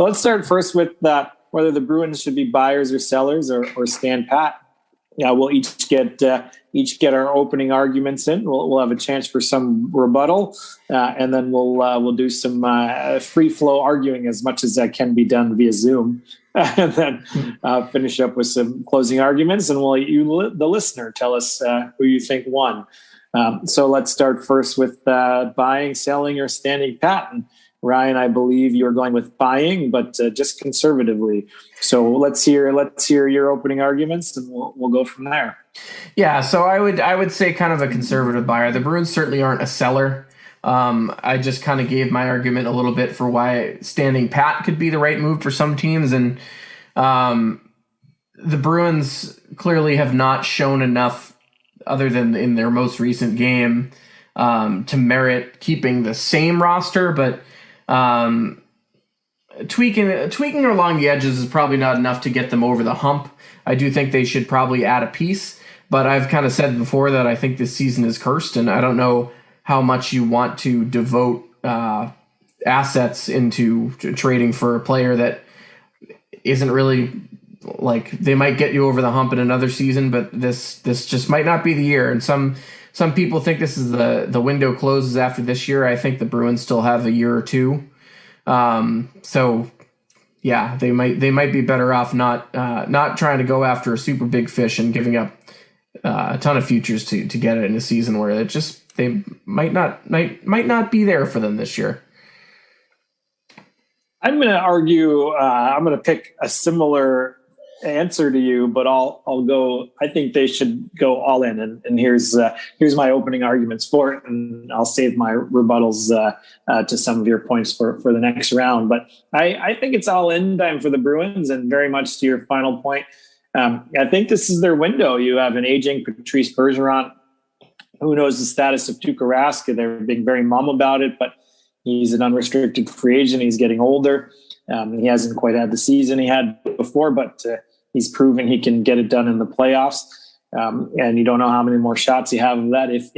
So let's start first with whether the Bruins should be buyers or sellers or stand pat. Yeah, we'll each get our opening arguments in. We'll have a chance for some rebuttal, and then we'll do some free flow arguing as much as that can be done via Zoom, and then finish up with some closing arguments. And we'll let you, the listener, tell us who you think won. So let's start first with buying, selling, or standing pat. And Ryan, I believe you're going with buying, but just conservatively. So let's hear your opening arguments, and we'll go from there. Yeah, so I would say kind of a conservative buyer. The Bruins certainly aren't a seller. I just kind of gave my argument a little bit for why standing pat could be the right move for some teams, and the Bruins clearly have not shown enough, other than in their most recent game, to merit keeping the same roster, but tweaking along the edges is probably not enough to get them over the hump. I do think they should probably add a piece, but I've kind of said before that I think this season is cursed, and I don't know how much you want to devote assets into trading for a player that isn't really, like, they might get you over the hump in another season, but this just might not be the year. And some people think this is the window closes after this year. I think the Bruins still have a year or two. So yeah, they might be better off not trying to go after a super big fish and giving up a ton of futures to get it in a season where they might not be there for them this year. I'm going to argue. I'm going to pick a similar answer to you, but I'll go. I think they should go all in, and here's my opening arguments for it, and I'll save my rebuttals to some of your points for the next round. But I think it's all in time for the Bruins, and very much to your final point, I think this is their window. You have an aging Patrice Bergeron. Who knows the status of Tuukka Rask? They're being very mum about it, but he's an unrestricted free agent. He's getting older. He hasn't quite had the season he had before, but he's proven he can get it done in the playoffs. And you don't know how many more shots you have of that if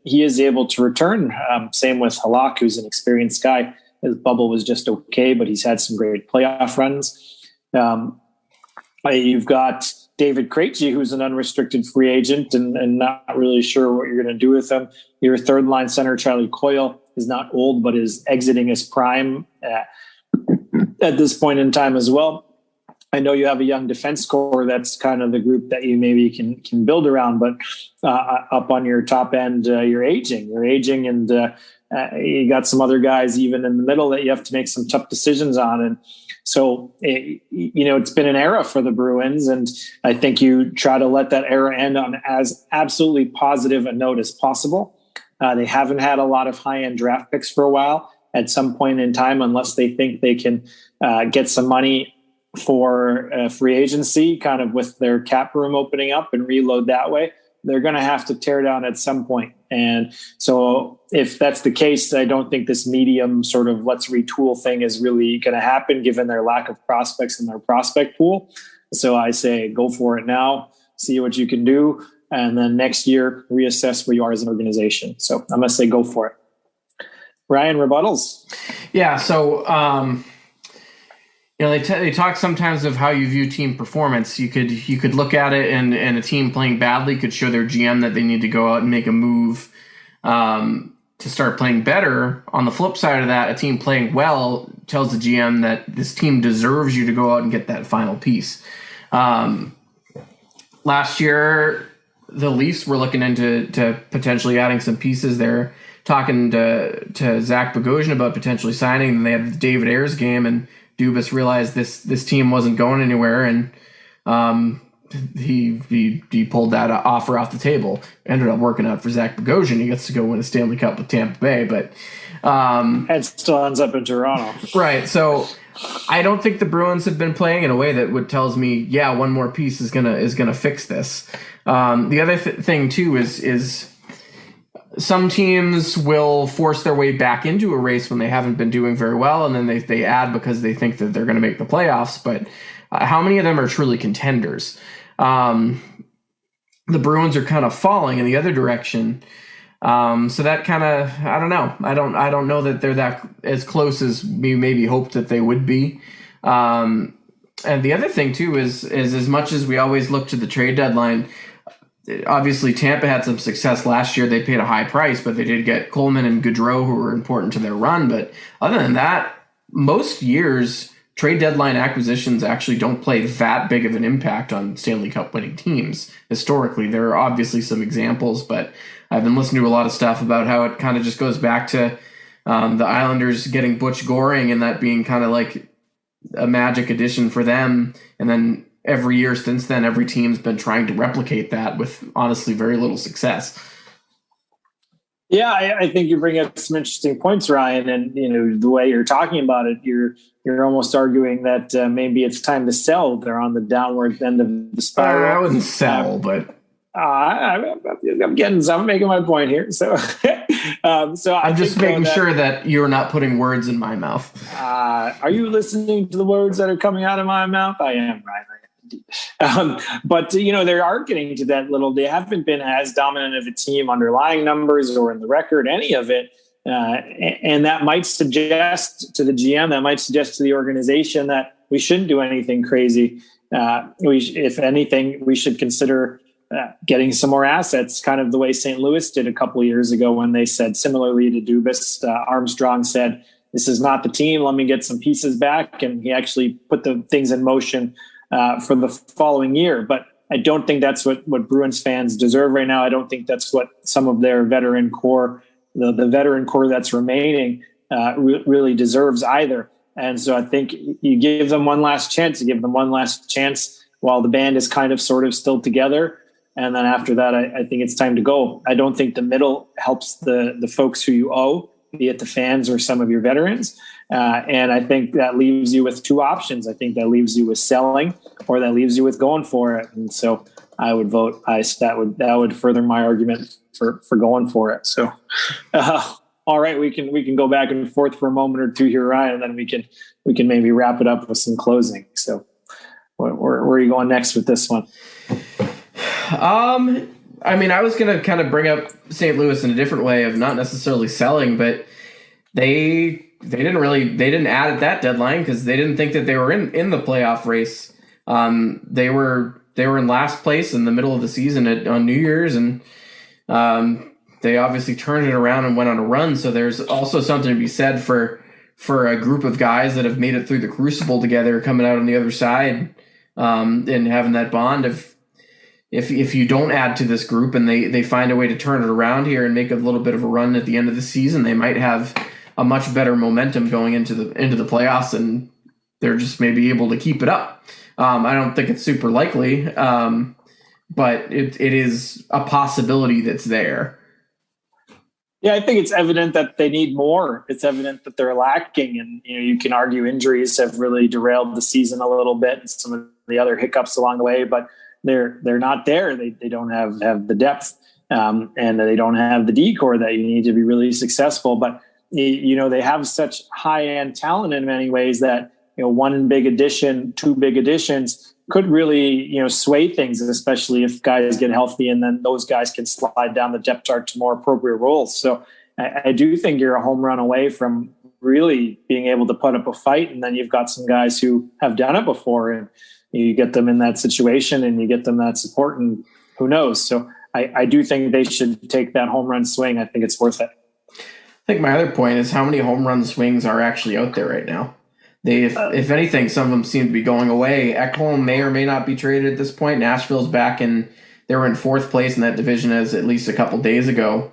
he is able to return. Same with Halak, who's an experienced guy. His bubble was just okay, but he's had some great playoff runs. You've got David Krejci, who's an unrestricted free agent and not really sure what you're going to do with him. Your third line center, Charlie Coyle, is not old, but is exiting his prime at this point in time as well. I know you have a young defense core. That's kind of the group that you maybe can build around, but up on your top end, you're aging, and you got some other guys even in the middle that you have to make some tough decisions on. And so, it's been an era for the Bruins, and I think you try to let that era end on as absolutely positive a note as possible. They haven't had a lot of high-end draft picks for a while. At some point in time, unless they think they can get some money for free agency, kind of with their cap room opening up and reload that way, they're going to have to tear down at some point. And so if that's the case, I don't think this medium sort of let's retool thing is really going to happen given their lack of prospects in their prospect pool. So I say go for it now, see what you can do, and then next year reassess where you are as an organization. So I'm going to say go for it. Ryan, rebuttals? Yeah, so they talk sometimes of how you view team performance. You could look at it, and a team playing badly could show their GM that they need to go out and make a move to start playing better. On the flip side of that, a team playing well tells the GM that this team deserves you to go out and get that final piece. Last year, the Leafs were looking into potentially adding some pieces there, talking to Zach Bogosian about potentially signing, and they had the David Ayres game, and Dubas realized this team wasn't going anywhere, and he pulled that offer off the table. Ended up working out for Zach Bogosian. He gets to go win a Stanley Cup with Tampa Bay, but it still ends up in Toronto. Right. So I don't think the Bruins have been playing in a way that tells me, yeah, one more piece is gonna fix this. The other thing too is some teams will force their way back into a race when they haven't been doing very well, and then they add because they think that they're going to make the playoffs. But how many of them are truly contenders? The Bruins are kind of falling in the other direction. So that kind of, I don't know. I don't know that they're that as close as we maybe hoped that they would be. And the other thing too is as much as we always look to the trade deadline, obviously Tampa had some success last year. They paid a high price, but they did get Coleman and Gaudreau, who were important to their run. But other than that, most years trade deadline acquisitions actually don't play that big of an impact on Stanley Cup winning teams. Historically, there are obviously some examples, but I've been listening to a lot of stuff about how it kind of just goes back to the Islanders getting Butch Goring and that being kind of like a magic addition for them. And then every year since then, every team's been trying to replicate that with honestly very little success. Yeah, I think you bring up some interesting points, Ryan, and the way you're talking about it, you're almost arguing that maybe it's time to sell. They're on the downward end of the spiral. I wouldn't sell, but I'm making my point here. So, I'm just making sure that you're not putting words in my mouth. Are you listening to the words that are coming out of my mouth? I am, Ryan. But they are getting to that little. They haven't been as dominant of a team underlying numbers or in the record, any of it, and that might suggest to the GM, that might suggest to the organization that we shouldn't do anything crazy. If anything, we should consider getting some more assets, kind of the way St. Louis did a couple of years ago when they said similarly to Dubas. Armstrong said, "This is not the team. Let me get some pieces back," and he actually put the things in motion for the following year. But I don't think that's what Bruins fans deserve right now. I don't think that's what some of their veteran core, the veteran core that's remaining, really deserves either. And so I think you give them one last chance. You give them one last chance while the band is kind of sort of still together. And then after that, I think it's time to go. I don't think the middle helps the folks who you owe, be it the fans or some of your veterans. And I think that leaves you with two options. I think that leaves you with selling, or that leaves you with going for it. And so I would vote that would further my argument for going for it. So, all right, we can go back and forth for a moment or two here, Ryan, and then we can maybe wrap it up with some closing. So where are you going next with this one? I mean, I was going to kind of bring up St. Louis in a different way of not necessarily selling, but they didn't add at that deadline because they didn't think that they were in the playoff race. They were in last place in the middle of the season on New Year's, and they obviously turned it around and went on a run. So there's also something to be said for a group of guys that have made it through the crucible together, coming out on the other side, and having that bond of. If you don't add to this group and they find a way to turn it around here and make a little bit of a run at the end of the season, they might have a much better momentum going into the playoffs, and they're just maybe able to keep it up. I don't think it's super likely, but it is a possibility that's there. Yeah, I think it's evident that they need more. It's evident that they're lacking, and you can argue injuries have really derailed the season a little bit, and some of the other hiccups along the way, but they're not there. They don't have the depth, and they don't have the D-core that you need to be really successful. But they have such high-end talent in many ways that one big addition, two big additions could really sway things, especially if guys get healthy, and then those guys can slide down the depth chart to more appropriate roles. So I do think you're a home run away from really being able to put up a fight, and then you've got some guys who have done it before, and you get them in that situation and you get them that support, and who knows? So I do think they should take that home run swing. I think it's worth it. I think my other point is how many home run swings are actually out there right now. If anything, some of them seem to be going away. Ekholm may or may not be traded at this point. Nashville's back they were in fourth place in that division as at least a couple days ago.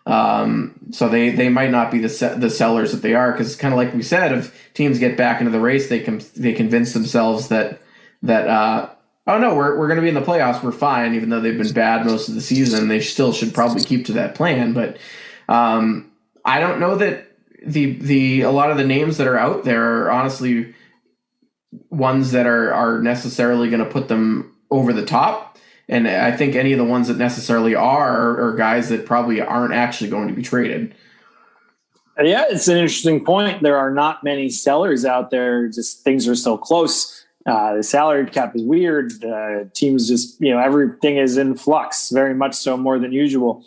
So they might not be the sellers that they are, because kind of like we said, if teams get back into the race, they convince themselves that oh no, we're going to be in the playoffs, we're fine, even though they've been bad most of the season. They still should probably keep to that plan. But I don't know that a lot of the names that are out there are honestly ones that are necessarily going to put them over the top. And I think any of the ones that necessarily are guys that probably aren't actually going to be traded. Yeah, it's an interesting point. There are not many sellers out there. Just things are so close. The salary cap is weird. Teams just, everything is in flux, very much so, more than usual.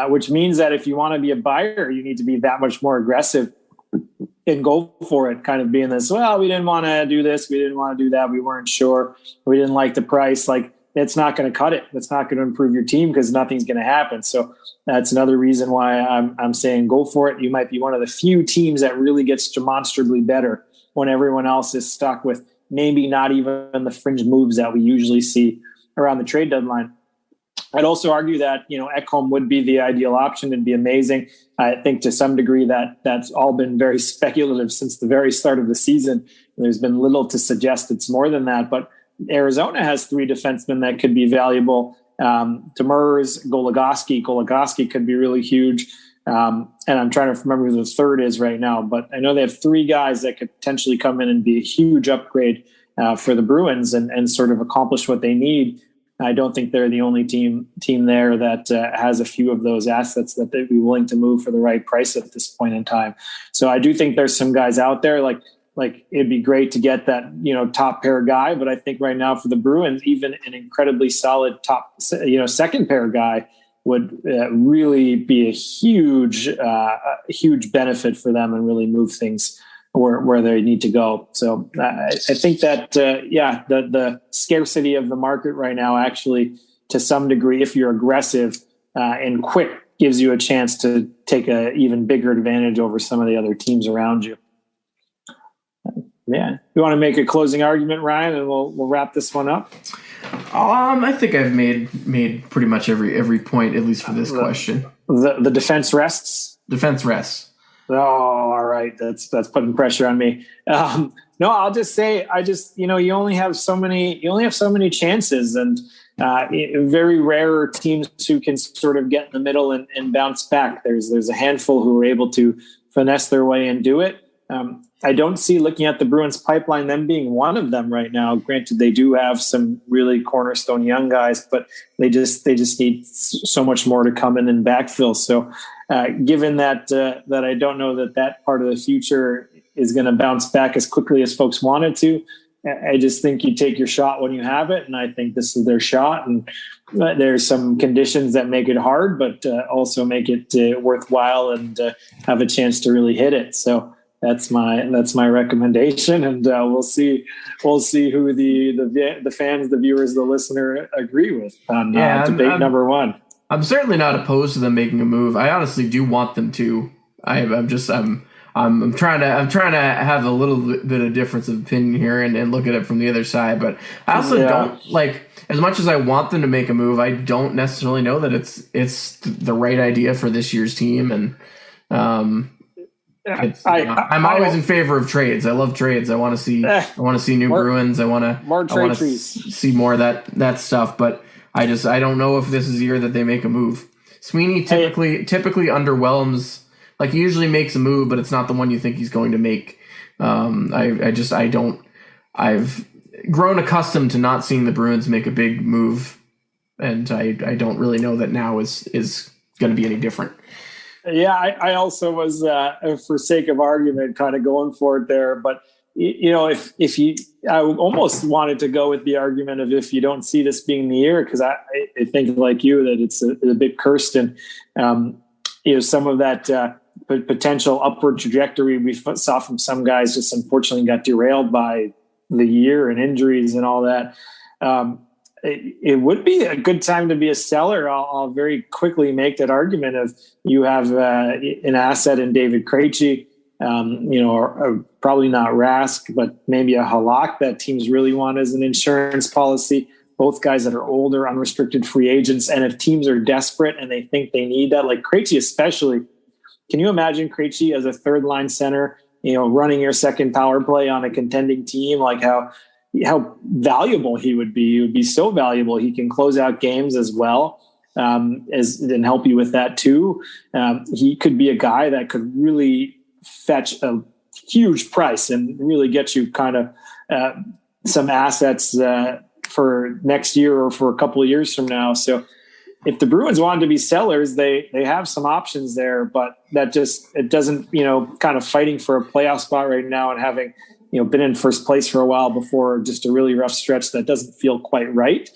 which means that if you want to be a buyer, you need to be that much more aggressive and go for it, kind of being this, well, we didn't want to do this, we didn't want to do that, we weren't sure, we didn't like the price. Like, it's not going to cut it. It's not going to improve your team because nothing's going to happen. So that's another reason why I'm saying go for it. You might be one of the few teams that really gets demonstrably better when everyone else is stuck with maybe not even the fringe moves that we usually see around the trade deadline. I'd also argue that, Ekholm would be the ideal option and be amazing. I think to some degree that's all been very speculative since the very start of the season. There's been little to suggest it's more than that, but Arizona has 3 defensemen that could be valuable. Demers, Goligoski. Goligoski could be really huge. And I'm trying to remember who the third is right now, but I know they have 3 guys that could potentially come in and be a huge upgrade for the Bruins and sort of accomplish what they need. I don't think they're the only team there that has a few of those assets that they'd be willing to move for the right price at this point in time. So I do think there's some guys out there like it'd be great to get that, top pair guy. But I think right now for the Bruins, even an incredibly solid top, second pair guy would really be a huge benefit for them and really move things where they need to go. So I think that, the scarcity of the market right now, actually, to some degree, if you're aggressive and quick, gives you a chance to take an even bigger advantage over some of the other teams around you. Yeah. You want to make a closing argument, Ryan, and we'll wrap this one up? I think I've made pretty much every point, at least for this question. The defense rests? Defense rests. Oh, all right. That's putting pressure on me. No, I'll just say, you only have so many chances, and very rare teams who can sort of get in the middle and bounce back. There's a handful who are able to finesse their way and do it. I don't see, looking at the Bruins pipeline, them being one of them right now. Granted, they do have some really cornerstone young guys, but they just need so much more to come in and backfill. So given that I don't know that part of the future is going to bounce back as quickly as folks wanted to, I just think you take your shot when you have it. And I think this is their shot. And there's some conditions that make it hard, but also make it worthwhile and have a chance to really hit it. So that's my recommendation, and we'll see who the fans, the viewers, the listener agree with on debate number 1. I'm certainly not opposed to them making a move. I honestly do want them to. I'm trying to have a little bit of difference of opinion here and look at it from the other side, but I also don't like, as much as I want them to make a move, I don't necessarily know that it's the right idea for this year's team. And I'm always in favor of trades. I love trades. I want to see new Bruins. I want to see more of that stuff. But I don't know if this is the year that they make a move. Sweeney typically underwhelms. Like, he usually makes a move, but it's not the one you think he's going to make. I've grown accustomed to not seeing the Bruins make a big move, and I don't really know that now is going to be any different. Yeah, I also was, for sake of argument, kind of going for it there. But, I almost wanted to go with the argument of, if you don't see this being the year, because I think, like you, that it's a bit cursed, and, some of that potential upward trajectory we saw from some guys just unfortunately got derailed by the year and injuries and all that. It would be a good time to be a seller. I'll very quickly make that argument of, you have an asset in David Krejci, or probably not Rask, but maybe a Halak that teams really want as an insurance policy. Both guys that are older, unrestricted free agents. And if teams are desperate and they think they need that, like Krejci especially, can you imagine Krejci as a third line center, running your second power play on a contending team? Like how valuable he would be. He would be so valuable. He can close out games as well, and help you with that too. He could be a guy that could really fetch a huge price and really get you kind of some assets for next year or for a couple of years from now. So if the Bruins wanted to be sellers, they have some options there, but it doesn't, kind of fighting for a playoff spot right now and having, been in first place for a while before just a really rough stretch that doesn't feel quite right.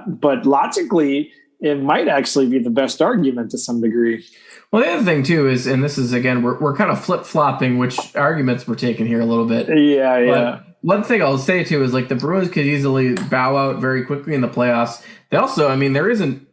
But logically, it might actually be the best argument to some degree. Well, the other thing too is, and this is again, we're kind of flip flopping which arguments we're taking here a little bit. Yeah. One thing I'll say too is like the Bruins could easily bow out very quickly in the playoffs. They also, I mean, there isn't,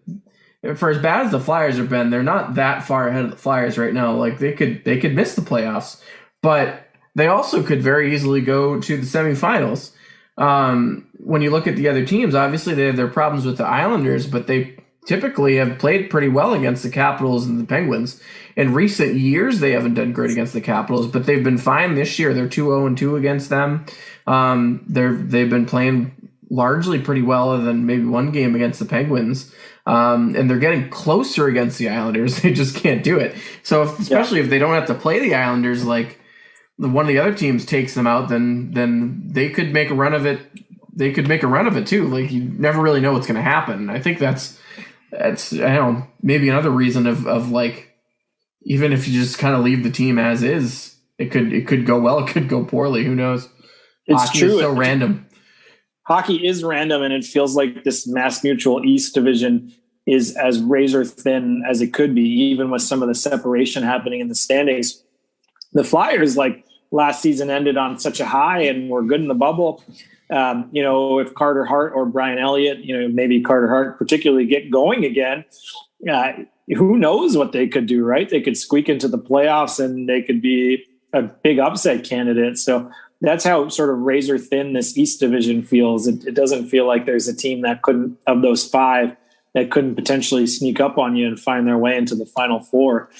for as bad as the Flyers have been, they're not that far ahead of the Flyers right now. Like they could miss the playoffs, but they also could very easily go to the semifinals. When you look at the other teams, obviously they have their problems with the Islanders, but they typically have played pretty well against the Capitals and the Penguins. In recent years, they haven't done great against the Capitals, but they've been fine this year. They're 2-0-2 against them. They've been playing largely pretty well, other than maybe one game against the Penguins. And they're getting closer against the Islanders. They just can't do it. So especially if they don't have to play the Islanders, like one of the other teams takes them out, then they could make a run of it. They could make a run of it too. Like you never really know what's going to happen. I think that's I don't know, maybe another reason of like, even if you just kind of leave the team as is, it could go well, it could go poorly. Who knows? It's Hockey true. is so random. Hockey is random, and it feels like this Mass Mutual East division is as razor thin as it could be, even with some of the separation happening in the standings. The Flyers, like last season, ended on such a high and were good in the bubble. If Carter Hart or Brian Elliott, maybe Carter Hart particularly get going again, who knows what they could do, right? They could squeak into the playoffs and they could be a big upset candidate. So that's how sort of razor thin this East division feels. It doesn't feel like there's a team that couldn't, of those five, that couldn't potentially sneak up on you and find their way into the Final Four.